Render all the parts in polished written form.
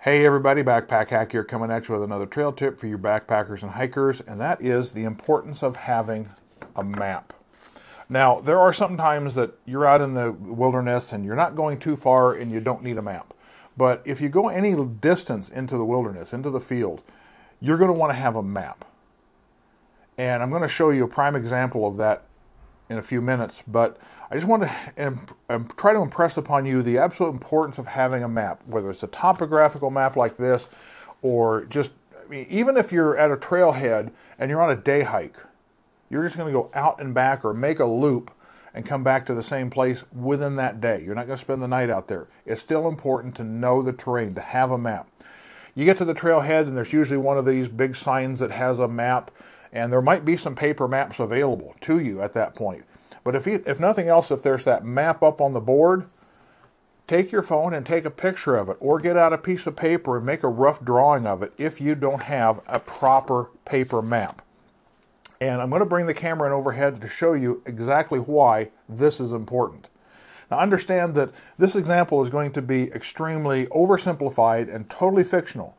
Hey everybody, Backpack Hack here, coming at you with another trail tip for you backpackers and hikers, and that is the importance of having a map. Now, there are some times that you're out in the wilderness and you're not going too far and you don't need a map. But if you go any distance into the wilderness, into the field, you're going to want to have a map. And I'm going to show you a prime example of that in a few minutes, but I just want to try to impress upon you the absolute importance of having a map, whether it's a topographical map like this, or just, even if you're at a trailhead and you're on a day hike, you're just going to go out and back or make a loop and come back to the same place within that day. You're not going to spend the night out there. It's still important to know the terrain, to have a map. You get to the trailhead and there's usually one of these big signs that has a map, and there might be some paper maps available to you at that point. But if nothing else, if there's that map up on the board, take your phone and take a picture of it, or get out a piece of paper and make a rough drawing of it if you don't have a proper paper map. And I'm going to bring the camera in overhead to show you exactly why this is important. Now understand that this example is going to be extremely oversimplified and totally fictional,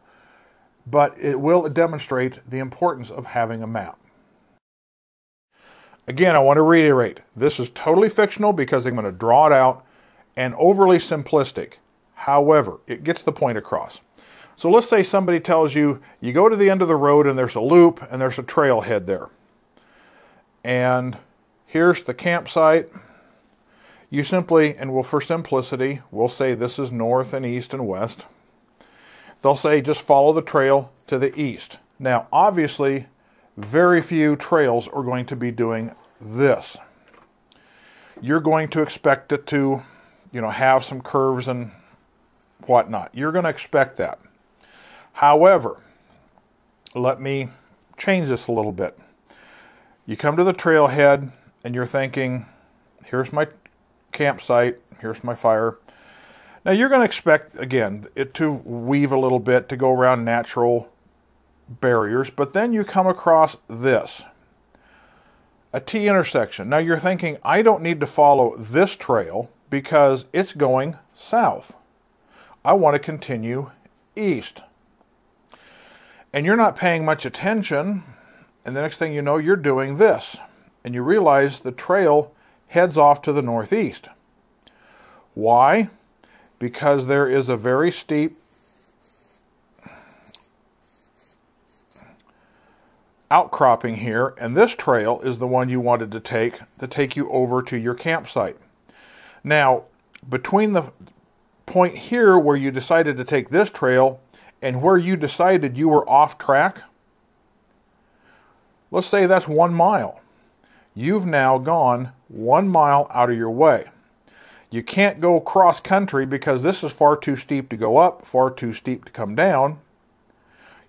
but it will demonstrate the importance of having a map. Again, I want to reiterate, this is totally fictional because I'm going to draw it out, and overly simplistic. However, it gets the point across. So let's say somebody tells you, you go to the end of the road and there's a loop and there's a trailhead there. And here's the campsite. You simply, and for simplicity, we'll say this is north and east and west. They'll say just follow the trail to the east. Now, obviously, very few trails are going to be doing this. You're going to expect it to, have some curves and whatnot. You're going to expect that. However, let me change this a little bit. You come to the trailhead and you're thinking, here's my campsite, here's my fire. Now you're going to expect, again, it to weave a little bit, to go around natural barriers, but then you come across this, a T intersection. Now you're thinking, I don't need to follow this trail because it's going south. I want to continue east. And you're not paying much attention, and the next thing you know, you're doing this, and you realize the trail heads off to the northeast. Why? Because there is a very steep outcropping here, and this trail is the one you wanted to take you over to your campsite. Now, between the point here where you decided to take this trail and where you decided you were off track, let's say that's 1 mile. You've now gone 1 mile out of your way. You can't go cross country because this is far too steep to go up, far too steep to come down.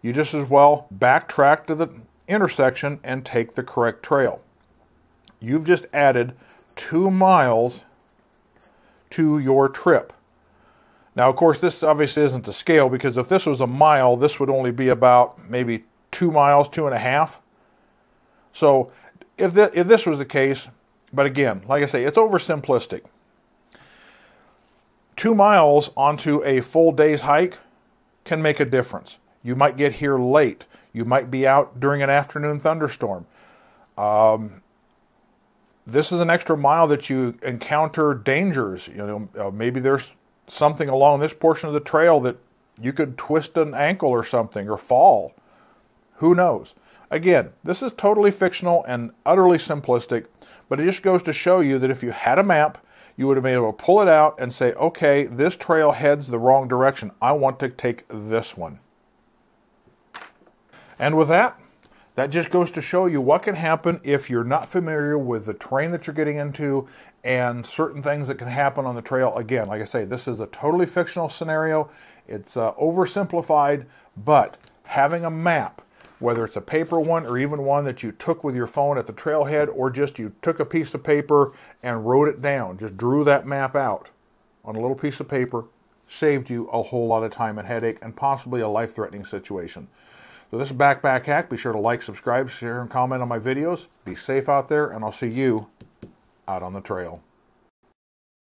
You just as well backtrack to the intersection and take the correct trail. You've just added 2 miles to your trip. Now, of course, this obviously isn't to scale, because if this was a mile, this would only be about maybe 2 miles, 2.5. So if this was the case, but again, like I say, it's oversimplistic. 2 miles onto a full day's hike can make a difference. You might get here late. You might be out during an afternoon thunderstorm. This is an extra mile that you encounter dangers. Maybe there's something along this portion of the trail that you could twist an ankle or something, or fall. Who knows? Again, this is totally fictional and utterly simplistic, but it just goes to show you that if you had a map, you would have been able to pull it out and say, okay, this trail heads the wrong direction. I want to take this one. And with that just goes to show you what can happen if you're not familiar with the terrain that you're getting into and certain things that can happen on the trail. Again, like I say, this is a totally fictional scenario. It's oversimplified, but having a map, whether it's a paper one or even one that you took with your phone at the trailhead, or just you took a piece of paper and wrote it down, just drew that map out on a little piece of paper, saved you a whole lot of time and headache and possibly a life-threatening situation. So this is Backpack Hack. Be sure to like, subscribe, share, and comment on my videos. Be safe out there, and I'll see you out on the trail.